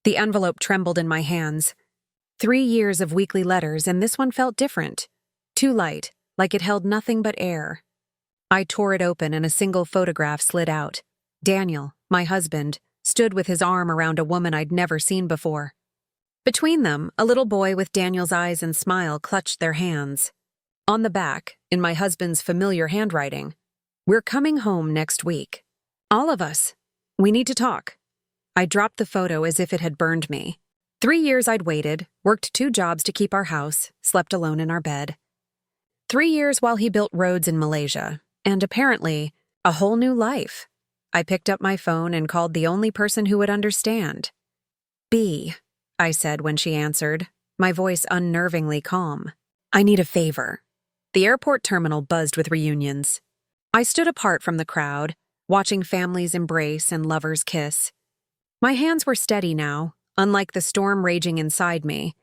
The envelope trembled in my hands. 3 years of weekly letters, and this one felt different. Too light, like it held nothing but air. I tore it open and a single photograph slid out. Daniel, my husband, stood with his arm around a woman I'd never seen before. Between them, a little boy with Daniel's eyes and smile clutched their hands. On the back, in my husband's familiar handwriting, "We're coming home next week. All of us. We need to talk." I dropped the photo as if it had burned me. 3 years I'd waited, worked 2 jobs to keep our house, slept alone in our bed. 3 years while he built roads in Malaysia, and apparently, a whole new life. I picked up my phone and called the only person who would understand. "B," I said when she answered, my voice unnervingly calm. "I need a favor." The airport terminal buzzed with reunions. I stood apart from the crowd, watching families embrace and lovers kiss. My hands were steady now, unlike the storm raging inside me.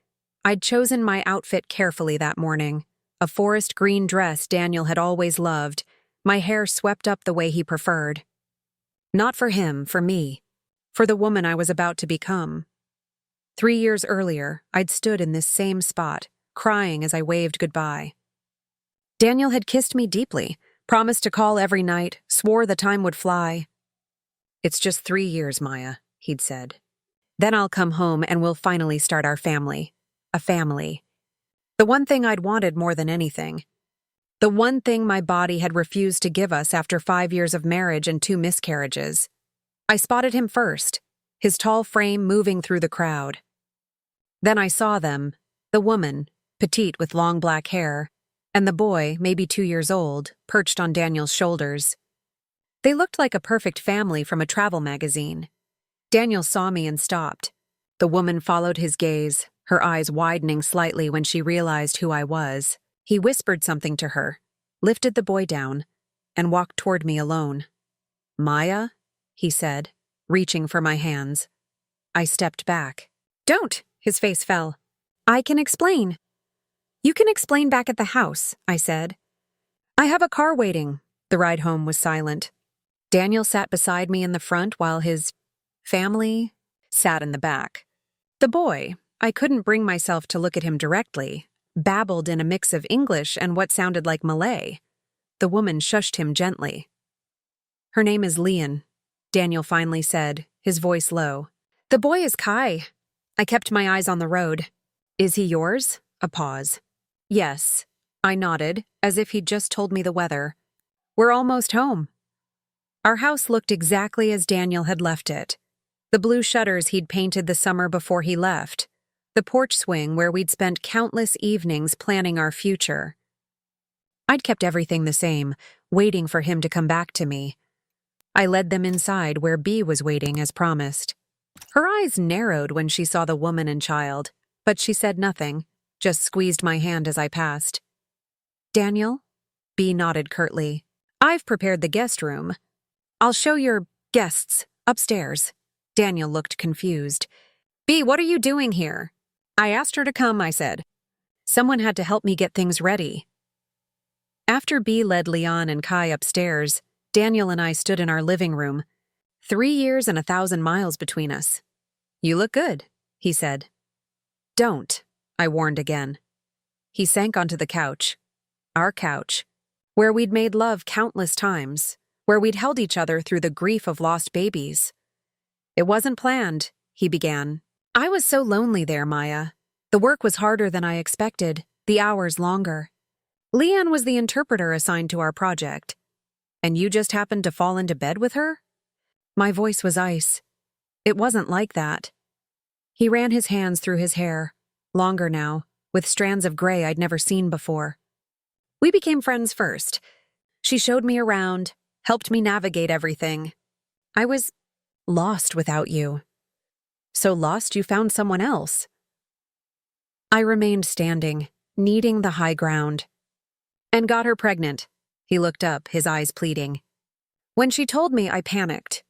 I'd chosen my outfit carefully that morning, a forest green dress Daniel had always loved, my hair swept up the way he preferred. Not for him, for me, for the woman I was about to become. 3 years earlier, I'd stood in this same spot, crying as I waved goodbye. Daniel had kissed me deeply, promised to call every night, swore the time would fly. "It's just 3 years, Maya," he'd said. "Then I'll come home and we'll finally start our family. A family." The one thing I'd wanted more than anything. The one thing my body had refused to give us after 5 years of marriage and 2 miscarriages. I spotted him first, his tall frame moving through the crowd. Then I saw them, the woman, petite with long black hair, and the boy, maybe 2 years old, perched on Daniel's shoulders. They looked like a perfect family from a travel magazine. Daniel saw me and stopped. The woman followed his gaze, her eyes widening slightly when she realized who I was. He whispered something to her, lifted the boy down, and walked toward me alone. "Maya?" he said, reaching for my hands. I stepped back. "Don't!" His face fell. "I can explain." "You can explain back at the house," I said. "I have a car waiting." The ride home was silent. Daniel sat beside me in the front while his family sat in the back. The boy, I couldn't bring myself to look at him directly, babbled in a mix of English and what sounded like Malay. The woman shushed him gently. "Her name is Lian," Daniel finally said, his voice low. "The boy is Kai." I kept my eyes on the road. "Is he yours?" A pause. "Yes." I nodded, as if he'd just told me the weather. "We're almost home." Our house looked exactly as Daniel had left it. The blue shutters he'd painted the summer before he left. The porch swing where we'd spent countless evenings planning our future. I'd kept everything the same, waiting for him to come back to me. I led them inside where Bea was waiting as promised. Her eyes narrowed when she saw the woman and child, but she said nothing, just squeezed my hand as I passed. "Daniel?" Bea nodded curtly. "I've prepared the guest room. I'll show your guests upstairs." Daniel looked confused. "Bea, what are you doing here?" "I asked her to come," I said. "Someone had to help me get things ready." After Bea led Lian and Kai upstairs, Daniel and I stood in our living room. 3 years and 1,000 miles between us. "You look good," he said. "Don't," I warned again. He sank onto the couch. Our couch, where we'd made love countless times, where we'd held each other through the grief of lost babies. "It wasn't planned," he began. "I was so lonely there, Maya. The work was harder than I expected, the hours longer. Lian was the interpreter assigned to our project. And you just happened to fall into bed with her?" My voice was ice. "It wasn't like that." He ran his hands through his hair, longer now, with strands of gray I'd never seen before. "We became friends first. She showed me around, helped me navigate everything. I was lost without you." "So lost you found someone else." I remained standing, needing the high ground. "And got her pregnant." He looked up, his eyes pleading. "When she told me, I panicked.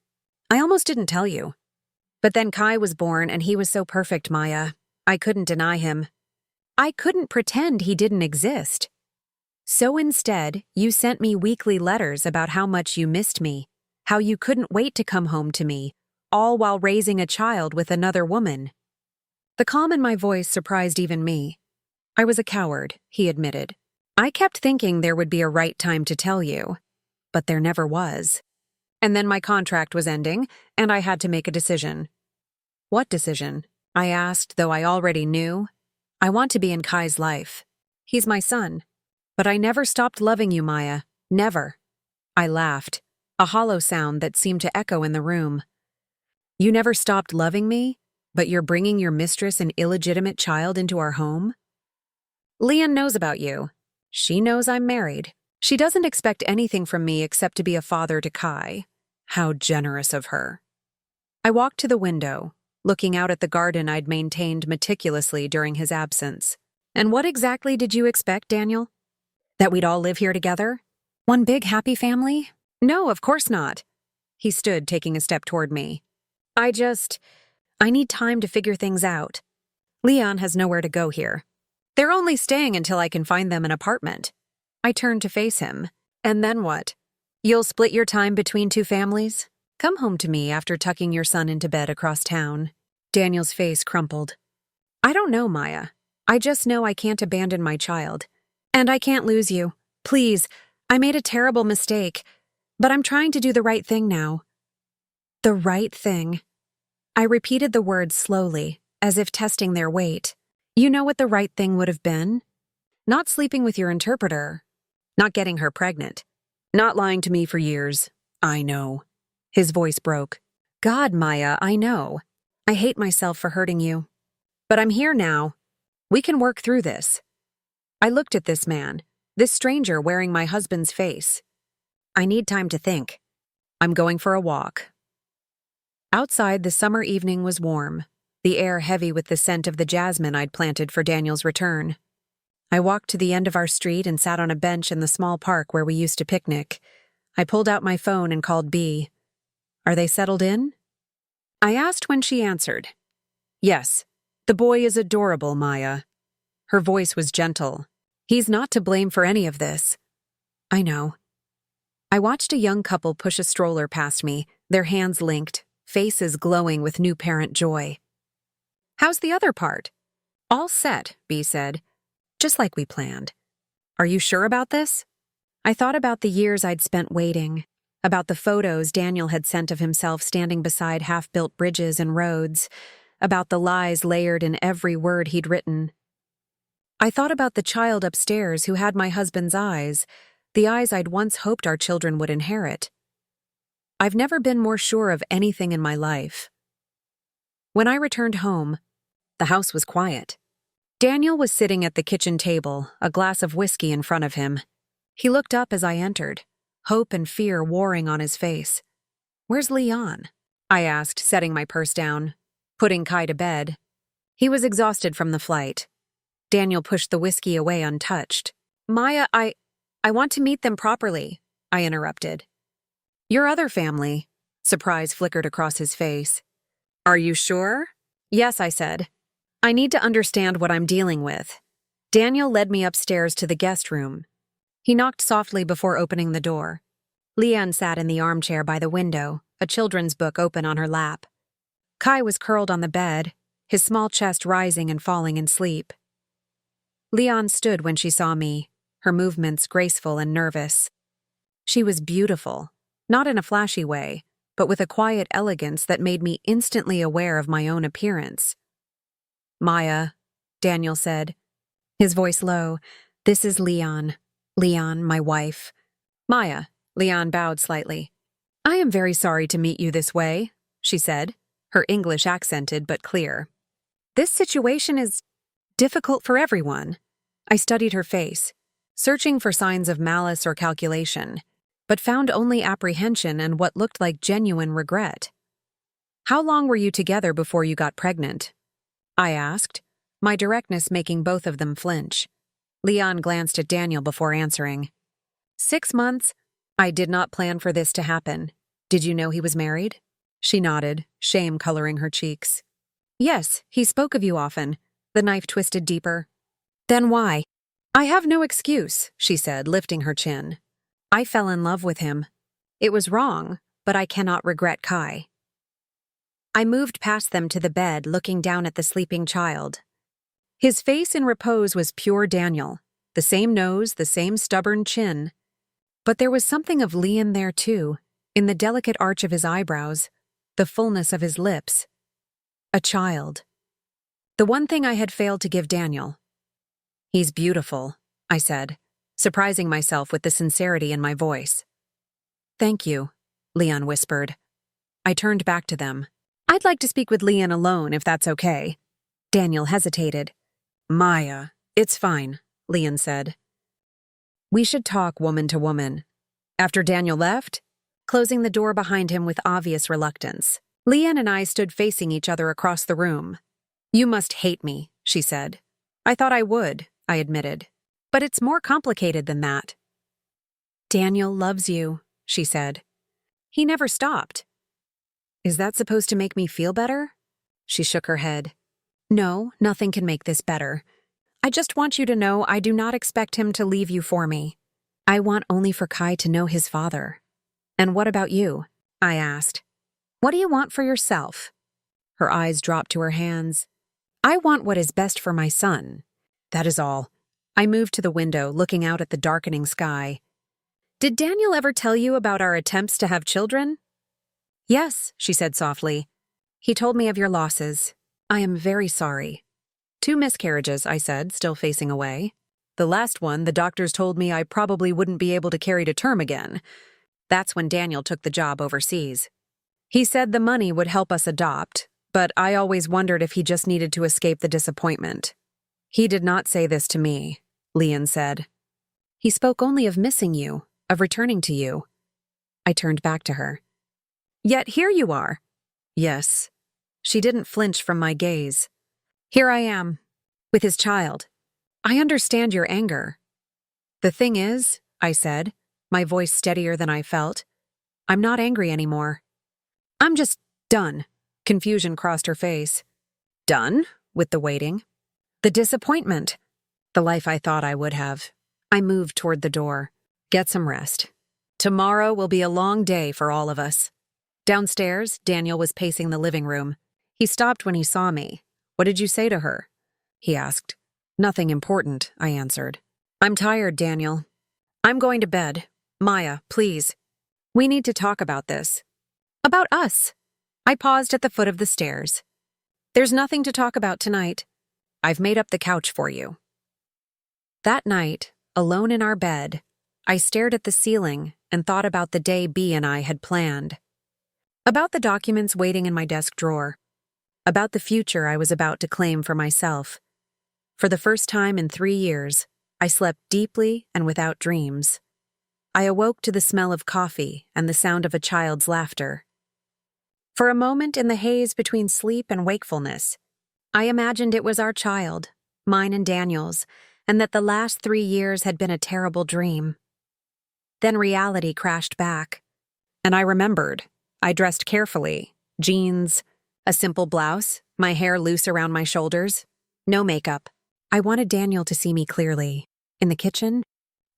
I almost didn't tell you. But then Kai was born and he was so perfect, Maya. I couldn't deny him. I couldn't pretend he didn't exist. So instead, you sent me weekly letters about how much you missed me, how you couldn't wait to come home to me, all while raising a child with another woman. The calm in my voice surprised even me. I was a coward, he admitted. I kept thinking there would be a right time to tell you, but there never was. And then my contract was ending, and I had to make a decision. What decision? I asked, though I already knew. I want to be in Kai's life. He's my son. But I never stopped loving you, Maya. Never. I laughed, a hollow sound that seemed to echo in the room. You never stopped loving me, but you're bringing your mistress an illegitimate child into our home? Lian knows about you. She knows I'm married. She doesn't expect anything from me except to be a father to Kai. How generous of her. I walked to the window, looking out at the garden I'd maintained meticulously during his absence. And what exactly did you expect, Daniel? That we'd all live here together? One big happy family? No, of course not. He stood, taking a step toward me. I need time to figure things out. Lian has nowhere to go here. They're only staying until I can find them an apartment. I turned to face him. And then what? You'll split your time between two families? Come home to me after tucking your son into bed across town. Daniel's face crumpled. I don't know, Maya. I just know I can't abandon my child. And I can't lose you. Please, I made a terrible mistake. But I'm trying to do the right thing now. The right thing. I repeated the words slowly, as if testing their weight. You know what the right thing would have been? Not sleeping with your interpreter. Not getting her pregnant. Not lying to me for years. I know. His voice broke. God, Maya, I know. I hate myself for hurting you. But I'm here now. We can work through this. I looked at this man, this stranger wearing my husband's face. I need time to think. I'm going for a walk. Outside, the summer evening was warm, the air heavy with the scent of the jasmine I'd planted for Daniel's return. I walked to the end of our street and sat on a bench in the small park where we used to picnic. I pulled out my phone and called B. Are they settled in? I asked when she answered. Yes, the boy is adorable, Maya. Her voice was gentle. He's not to blame for any of this. I know. I watched a young couple push a stroller past me, their hands linked, faces glowing with new parent joy. How's the other part? All set, B said. Just like we planned. Are you sure about this? I thought about the years I'd spent waiting, about the photos Daniel had sent of himself standing beside half-built bridges and roads, about the lies layered in every word he'd written. I thought about the child upstairs who had my husband's eyes, the eyes I'd once hoped our children would inherit. I've never been more sure of anything in my life. When I returned home, the house was quiet. Daniel was sitting at the kitchen table, a glass of whiskey in front of him. He looked up as I entered, hope and fear warring on his face. Where's Lian? I asked, setting my purse down, putting Kai to bed. He was exhausted from the flight. Daniel pushed the whiskey away untouched. Maya, I want to meet them properly, I interrupted. Your other family. Surprise flickered across his face. Are you sure? Yes, I said. I need to understand what I'm dealing with. Daniel led me upstairs to the guest room. He knocked softly before opening the door. Lian sat in the armchair by the window, a children's book open on her lap. Kai was curled on the bed, his small chest rising and falling in sleep. Lian stood when she saw me, her movements graceful and nervous. She was beautiful, not in a flashy way, but with a quiet elegance that made me instantly aware of my own appearance. Maya, Daniel said, his voice low, this is Lian. Lian, my wife. Maya, Lian bowed slightly. I am very sorry to meet you this way, she said, her English accented but clear. This situation is difficult for everyone. I studied her face, searching for signs of malice or calculation, but found only apprehension and what looked like genuine regret. How long were you together before you got pregnant? I asked, my directness making both of them flinch. Lian glanced at Daniel before answering. 6 months. I did not plan for this to happen. Did you know he was married? She nodded, shame coloring her cheeks. Yes, he spoke of you often. The knife twisted deeper. Then why? I have no excuse, she said, lifting her chin. I fell in love with him. It was wrong, but I cannot regret Kai. I moved past them to the bed, looking down at the sleeping child. His face in repose was pure Daniel, the same nose, the same stubborn chin. But there was something of Lian there too, in the delicate arch of his eyebrows, the fullness of his lips. A child. The one thing I had failed to give Daniel. "He's beautiful," I said, surprising myself with the sincerity in my voice. "Thank you," Lian whispered. I turned back to them. "I'd like to speak with Lian alone, if that's okay." Daniel hesitated. "Maya, it's fine," Lian said. "We should talk woman to woman." After Daniel left, closing the door behind him with obvious reluctance, Lian and I stood facing each other across the room. "You must hate me," she said. "I thought I would," I admitted. "But it's more complicated than that." "Daniel loves you," she said. "He never stopped." "Is that supposed to make me feel better?" She shook her head. "No, nothing can make this better. I just want you to know I do not expect him to leave you for me. I want only for Kai to know his father." "And what about you?" I asked. "What do you want for yourself?" Her eyes dropped to her hands. "I want what is best for my son. That is all." I moved to the window, looking out at the darkening sky. "Did Daniel ever tell you about our attempts to have children?" "Yes," she said softly. "He told me of your losses. I am very sorry." "2 miscarriages," I said, still facing away. "The last one, the doctors told me I probably wouldn't be able to carry to term again. That's when Daniel took the job overseas. He said the money would help us adopt, but I always wondered if he just needed to escape the disappointment." "He did not say this to me," Lian said. "He spoke only of missing you, of returning to you." I turned back to her. "Yet here you are." "Yes." She didn't flinch from my gaze. "Here I am, with his child. I understand your anger." "The thing is," I said, my voice steadier than I felt, "I'm not angry anymore. I'm just done." Confusion crossed her face. "Done? With the waiting?" "The disappointment. The life I thought I would have." I moved toward the door. "Get some rest. Tomorrow will be a long day for all of us." Downstairs, Daniel was pacing the living room. He stopped when he saw me. "What did you say to her?" he asked. "Nothing important," I answered. "I'm tired, Daniel. I'm going to bed. Maya, please. We need to talk about this." "About us." I paused at the foot of the stairs. "There's nothing to talk about tonight. I've made up the couch for you." That night, alone in our bed, I stared at the ceiling and thought about the day B and I had planned. About the documents waiting in my desk drawer. About the future I was about to claim for myself. For the first time in 3 years, I slept deeply and without dreams. I awoke to the smell of coffee and the sound of a child's laughter. For a moment in the haze between sleep and wakefulness, I imagined it was our child, mine and Daniel's, and that the last 3 years had been a terrible dream. Then reality crashed back, and I remembered. I dressed carefully, jeans, a simple blouse, my hair loose around my shoulders, no makeup. I wanted Daniel to see me clearly. In the kitchen,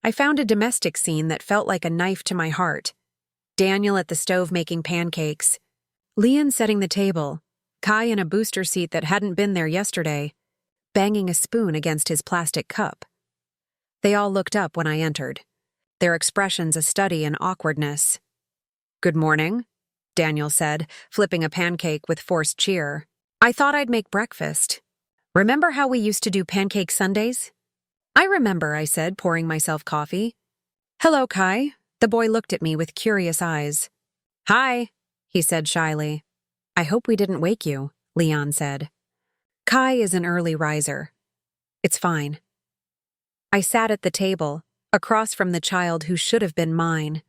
I found a domestic scene that felt like a knife to my heart. Daniel at the stove making pancakes, Lian setting the table, Kai in a booster seat that hadn't been there yesterday, banging a spoon against his plastic cup. They all looked up when I entered, their expressions a study in awkwardness. "Good morning," Daniel said, flipping a pancake with forced cheer. "I thought I'd make breakfast. Remember how we used to do pancake Sundays?" "I remember," I said, pouring myself coffee. "Hello, Kai." The boy looked at me with curious eyes. "Hi," he said shyly. "I hope we didn't wake you," Lian said. "Kai is an early riser. It's fine." I sat at the table, across from the child who should have been mine.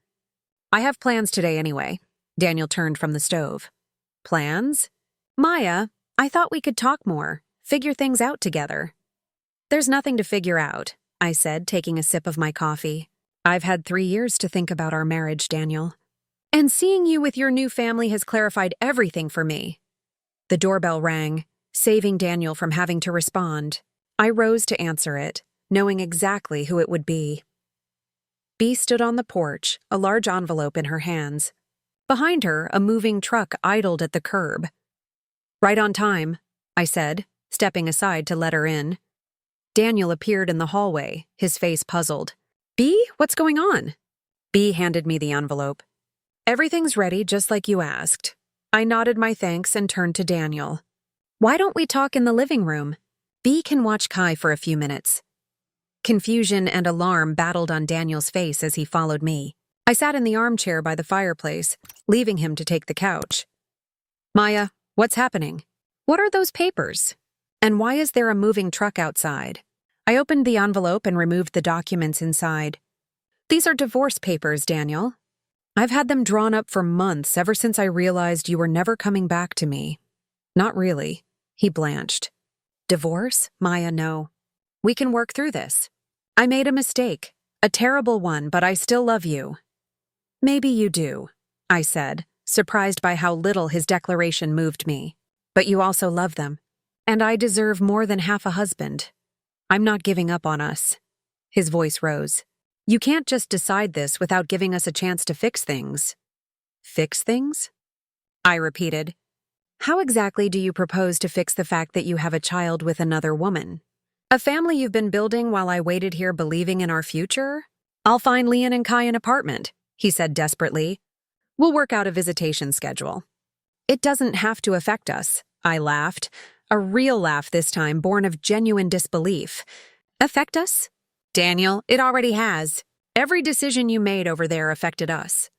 "I have plans today anyway." Daniel turned from the stove. "Plans?" "Maya, I thought we could talk more, figure things out together." "There's nothing to figure out," I said, taking a sip of my coffee. "I've had 3 years to think about our marriage, Daniel. And seeing you with your new family has clarified everything for me." The doorbell rang, saving Daniel from having to respond. I rose to answer it, knowing exactly who it would be. Bea stood on the porch, a large envelope in her hands. Behind her, a moving truck idled at the curb. Right on time, I said, stepping aside to let her in. Daniel appeared in the hallway, his face puzzled. "B, what's going on?" B handed me the envelope. "Everything's ready, just like you asked." I nodded my thanks and turned to Daniel. "Why don't we talk in the living room? B can watch Kai for a few minutes." Confusion and alarm battled on Daniel's face as he followed me. I sat in the armchair by the fireplace, leaving him to take the couch. "Maya, what's happening? What are those papers? And why is there a moving truck outside?" I opened the envelope and removed the documents inside. "These are divorce papers, Daniel. I've had them drawn up for months, ever since I realized you were never coming back to me." "Not really." He blanched. "Divorce? Maya, no. We can work through this. I made a mistake, a terrible one, but I still love you." "Maybe you do," I said, surprised by how little his declaration moved me. "But you also love them. And I deserve more than half a husband. I'm not giving up on us." His voice rose. "You can't just decide this without giving us a chance to fix things." "Fix things?" I repeated. "How exactly do you propose to fix the fact that you have a child with another woman? A family you've been building while I waited here believing in our future? I'll find Lian and Kai an apartment," he said desperately. "We'll work out a visitation schedule." "It doesn't have to affect us," I laughed, a real laugh this time born of genuine disbelief. "Affect us? Daniel, it already has. Every decision you made over there affected us.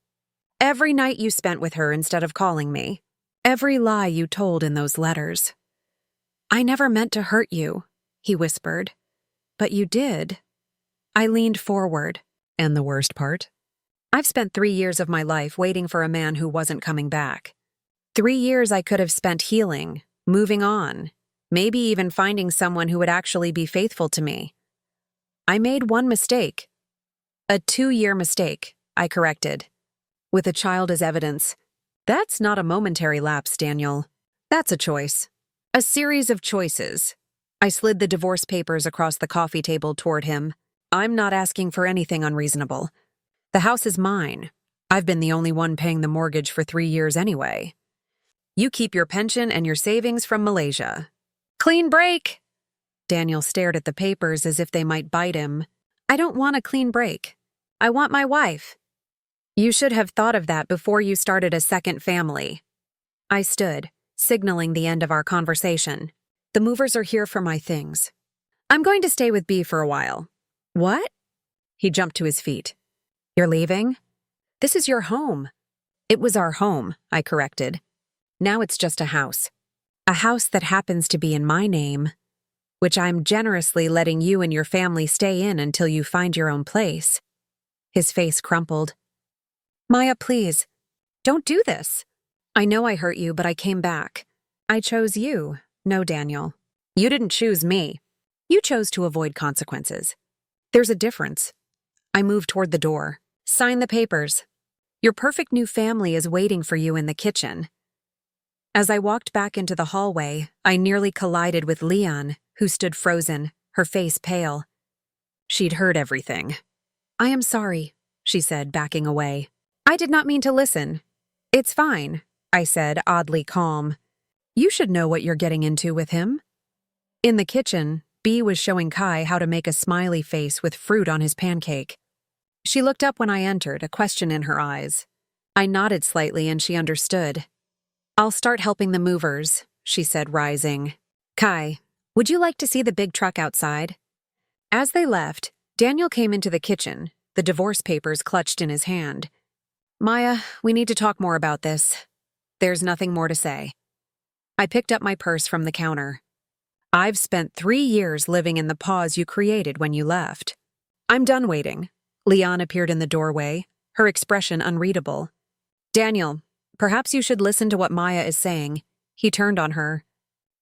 Every night you spent with her instead of calling me. Every lie you told in those letters." "I never meant to hurt you," he whispered. "But you did." I leaned forward. "And the worst part? I've spent 3 years of my life waiting for a man who wasn't coming back. 3 years I could have spent healing, moving on, maybe even finding someone who would actually be faithful to me. I made one mistake. A 2-year mistake, I corrected. With a child as evidence. That's not a momentary lapse, Daniel. That's a choice. A series of choices." I slid the divorce papers across the coffee table toward him. "I'm not asking for anything unreasonable. The house is mine. I've been the only one paying the mortgage for 3 years anyway. You keep your pension and your savings from Malaysia." "Clean break!" Daniel stared at the papers as if they might bite him. "I don't want a clean break. I want my wife." "You should have thought of that before you started a second family." I stood, signaling the end of our conversation. "The movers are here for my things. I'm going to stay with B for a while." "What?" He jumped to his feet. "You're leaving? This is your home." "It was our home," I corrected. "Now it's just a house. A house that happens to be in my name, which I'm generously letting you and your family stay in until you find your own place." His face crumpled. "Maya, please, don't do this. I know I hurt you, but I came back. I chose you. No, Daniel. You didn't choose me. You chose to avoid consequences. There's a difference." I moved toward the door. "Sign the papers. Your perfect new family is waiting for you in the kitchen." As I walked back into the hallway, I nearly collided with Lian, who stood frozen, her face pale. She'd heard everything. "I am sorry," she said, backing away. "I did not mean to listen." "It's fine," I said, oddly calm. "You should know what you're getting into with him." In the kitchen, B was showing Kai how to make a smiley face with fruit on his pancake. She looked up when I entered, a question in her eyes. I nodded slightly and she understood. "I'll start helping the movers," she said, rising. "Kai, would you like to see the big truck outside?" As they left, Daniel came into the kitchen, the divorce papers clutched in his hand. "Maya, we need to talk more about this. There's nothing more to say." I picked up my purse from the counter. "I've spent 3 years living in the pause you created when you left. I'm done waiting." Lian appeared in the doorway, her expression unreadable. "Daniel, perhaps you should listen to what Maya is saying." He turned on her.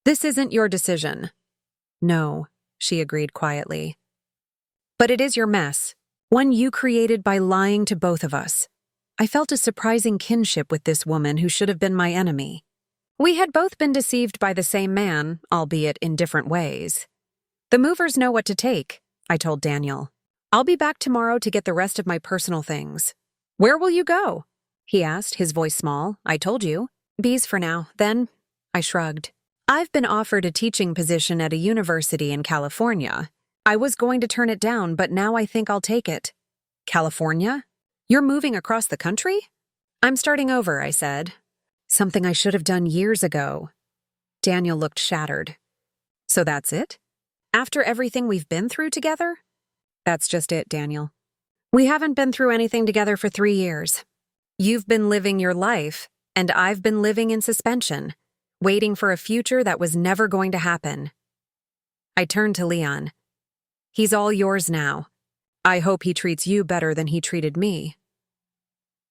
"This isn't your decision." "No," she agreed quietly. "But it is your mess, one you created by lying to both of us." I felt a surprising kinship with this woman who should have been my enemy. We had both been deceived by the same man, albeit in different ways. "The movers know what to take," I told Daniel. "I'll be back tomorrow to get the rest of my personal things." "Where will you go?" he asked, his voice small. "I told you. B's for now, then." I shrugged. I've been offered a teaching position at a university in California. I was going to turn it down, but now I think I'll take it. California? You're moving across the country? I'm starting over, I said. Something I should have done years ago. Daniel looked shattered. So that's it? After everything we've been through together? That's just it, Daniel. We haven't been through anything together for 3 years. You've been living your life, and I've been living in suspension, waiting for a future that was never going to happen. I turned to Lian. He's all yours now. I hope he treats you better than he treated me.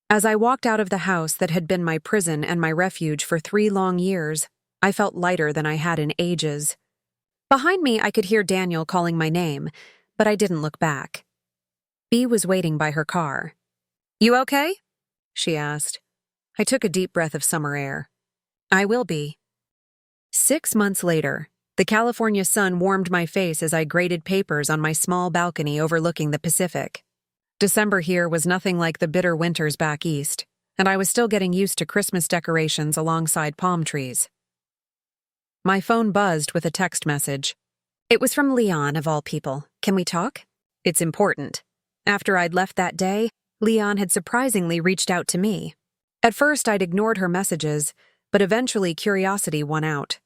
As I walked out of the house that had been my prison and my refuge for 3 long years, I felt lighter than I had in ages. Behind me, I could hear Daniel calling my name, but I didn't look back. Bea was waiting by her car. You okay? She asked. I took a deep breath of summer air. I will be. 6 months later, the California sun warmed my face as I graded papers on my small balcony overlooking the Pacific. December here was nothing like the bitter winters back east, and I was still getting used to Christmas decorations alongside palm trees. My phone buzzed with a text message. It was from Lian, of all people. Can we talk? It's important. After I'd left that day, Lian had surprisingly reached out to me. At first, I'd ignored her messages, but eventually curiosity won out.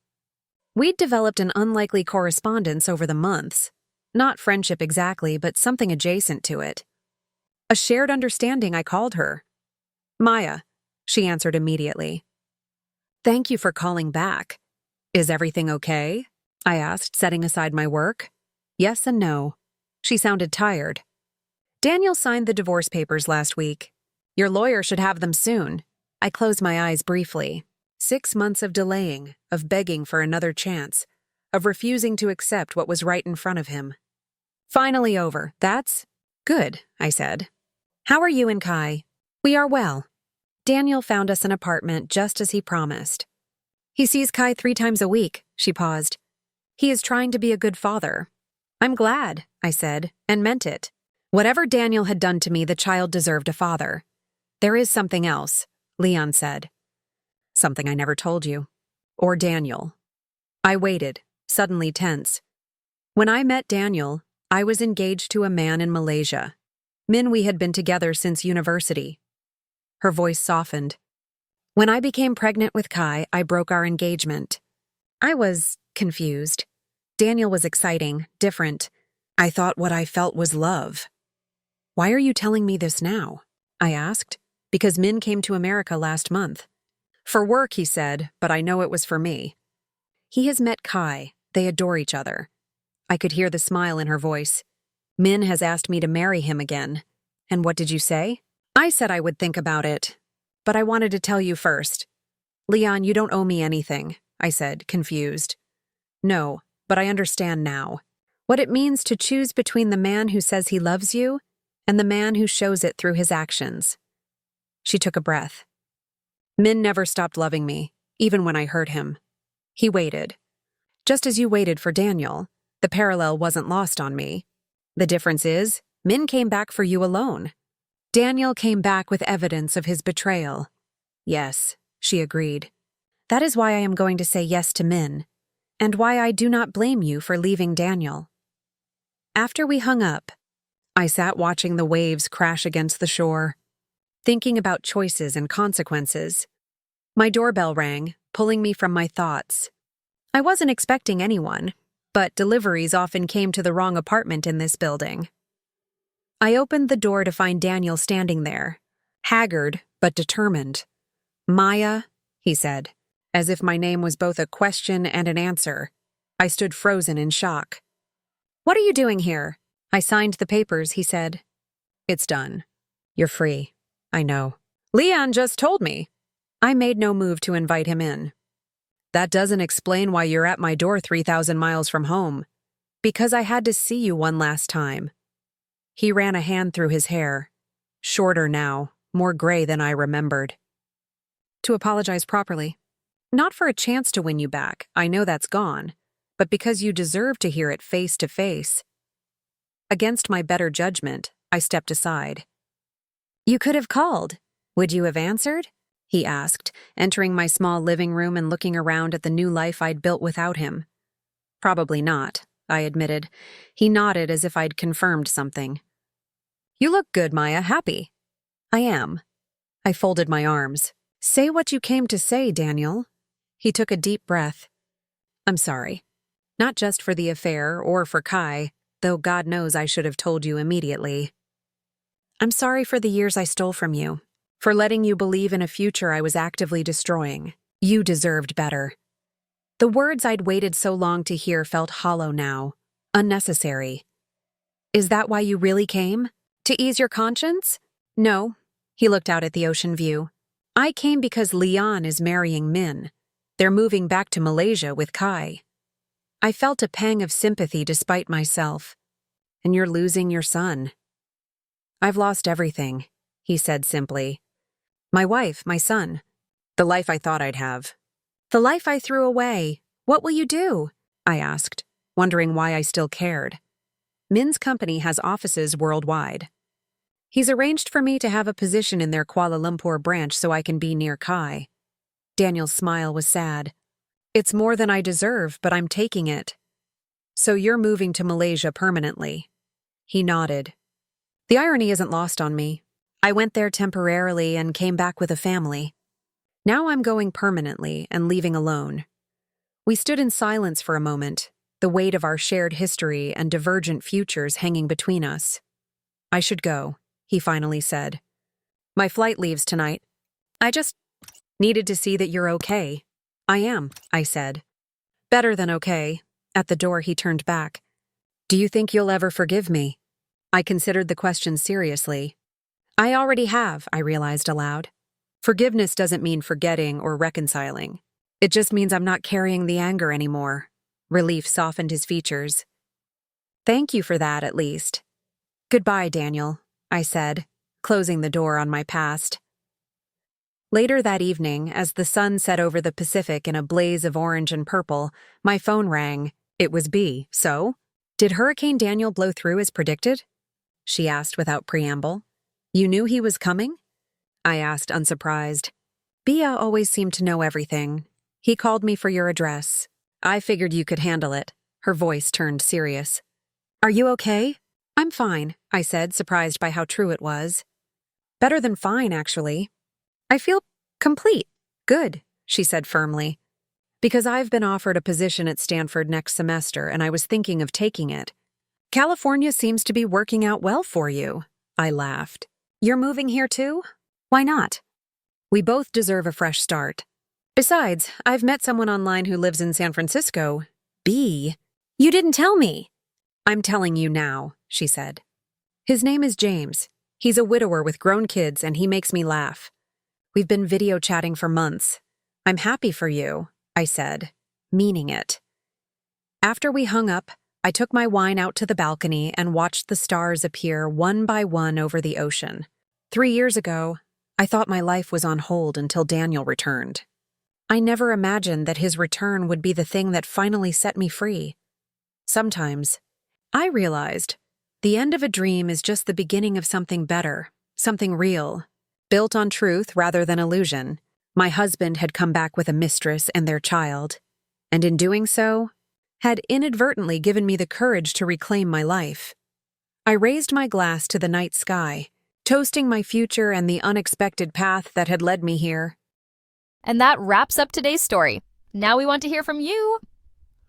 We'd developed an unlikely correspondence over the months. Not friendship exactly, but something adjacent to it. A shared understanding, I called her. Maya, she answered immediately. Thank you for calling back. Is everything okay? I asked, setting aside my work. Yes and no. She sounded tired. Daniel signed the divorce papers last week. Your lawyer should have them soon. I closed my eyes briefly. 6 months of delaying, of begging for another chance, of refusing to accept what was right in front of him. Finally over. That's good, I said. How are you and Kai? We are well. Daniel found us an apartment just as he promised. He sees Kai 3 times a week, she paused. He is trying to be a good father. I'm glad, I said, and meant it. Whatever Daniel had done to me, the child deserved a father. There is something else, Lian said. Something I never told you. Or Daniel. I waited, suddenly tense. When I met Daniel, I was engaged to a man in Malaysia. We had been together since university. Her voice softened. When I became pregnant with Kai, I broke our engagement. I was confused. Daniel was exciting, different. I thought what I felt was love. Why are you telling me this now? I asked. Because Min came to America last month. For work, he said, but I know it was for me. He has met Kai. They adore each other. I could hear the smile in her voice. Min has asked me to marry him again. And what did you say? I said I would think about it. But I wanted to tell you first. Lian, you don't owe me anything, I said, confused. No, but I understand now. What it means to choose between the man who says he loves you and the man who shows it through his actions. She took a breath. Min never stopped loving me, even when I hurt him. He waited. Just as you waited for Daniel, the parallel wasn't lost on me. The difference is, Min came back for you alone. Daniel came back with evidence of his betrayal. Yes, she agreed. That is why I am going to say yes to Min, and why I do not blame you for leaving Daniel. After we hung up, I sat watching the waves crash against the shore, thinking about choices and consequences. My doorbell rang, pulling me from my thoughts. I wasn't expecting anyone, but deliveries often came to the wrong apartment in this building. I opened the door to find Daniel standing there, haggard but determined. Maya, he said, as if my name was both a question and an answer. I stood frozen in shock. What are you doing here? I signed the papers, he said. It's done. You're free. I know. Lian just told me. I made no move to invite him in. That doesn't explain why you're at my door 3,000 miles from home. Because I had to see you one last time. He ran a hand through his hair. Shorter now, more gray than I remembered. To apologize properly. Not for a chance to win you back, I know that's gone, but because you deserve to hear it face to face. Against my better judgment, I stepped aside. You could have called. Would you have answered? he asked, entering my small living room and looking around at the new life I'd built without him. Probably not, I admitted. He nodded as if I'd confirmed something. You look good, Maya. Happy. I am. I folded my arms. Say what you came to say, Daniel. He took a deep breath. I'm sorry. Not just for the affair or for Kai, though God knows I should have told you immediately. I'm sorry for the years I stole from you, for letting you believe in a future I was actively destroying. You deserved better. The words I'd waited so long to hear felt hollow now, unnecessary. Is that why you really came? To ease your conscience? No. He looked out at the ocean view. I came because Lian is marrying Min. They're moving back to Malaysia with Kai. I felt a pang of sympathy despite myself. And you're losing your son. I've lost everything, he said simply. My wife, my son. The life I thought I'd have. The life I threw away. What will you do? I asked, wondering why I still cared. Min's company has offices worldwide. He's arranged for me to have a position in their Kuala Lumpur branch so I can be near Kai. Daniel's smile was sad. It's more than I deserve, but I'm taking it. So you're moving to Malaysia permanently. He nodded. The irony isn't lost on me. I went there temporarily and came back with a family. Now I'm going permanently and leaving alone. We stood in silence for a moment, the weight of our shared history and divergent futures hanging between us. I should go, he finally said. My flight leaves tonight. I just needed to see that you're okay. I am, I said. Better than okay. At the door, he turned back. Do you think you'll ever forgive me? I considered the question seriously. I already have, I realized aloud. Forgiveness doesn't mean forgetting or reconciling. It just means I'm not carrying the anger anymore. Relief softened his features. Thank you for that, at least. Goodbye, Daniel, I said, closing the door on my past. Later that evening, as the sun set over the Pacific in a blaze of orange and purple, my phone rang. It was B. So? Did Hurricane Daniel blow through as predicted? She asked without preamble. You knew he was coming? I asked, unsurprised. Bia always seemed to know everything. He called me for your address. I figured you could handle it. Her voice turned serious. Are you okay? I'm fine, I said, surprised by how true it was. Better than fine, actually. I feel complete. Good, she said firmly. Because I've been offered a position at Stanford next semester and I was thinking of taking it. California seems to be working out well for you, I laughed. You're moving here too? Why not? We both deserve a fresh start. Besides, I've met someone online who lives in San Francisco. B. You didn't tell me. I'm telling you now, she said. His name is James. He's a widower with grown kids and he makes me laugh. We've been video chatting for months. I'm happy for you, I said, meaning it. After we hung up, I took my wine out to the balcony and watched the stars appear one by one over the ocean. 3 years ago, I thought my life was on hold until Daniel returned. I never imagined that his return would be the thing that finally set me free. Sometimes, I realized the end of a dream is just the beginning of something better, something real, built on truth rather than illusion. My husband had come back with a mistress and their child, and in doing so, had inadvertently given me the courage to reclaim my life. I raised my glass to the night sky, toasting my future and the unexpected path that had led me here. And that wraps up today's story. Now we want to hear from you.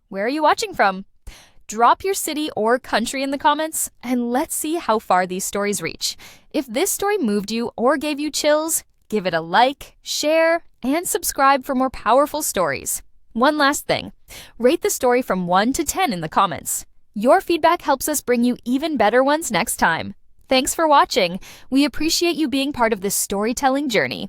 Where are you watching from? Drop your city or country in the comments, and let's see how far these stories reach. If this story moved you or gave you chills, give it a like, share, and subscribe for more powerful stories. One last thing, rate the story from 1 to 10 in the comments. Your feedback helps us bring you even better ones next time. Thanks for watching. We appreciate you being part of this storytelling journey.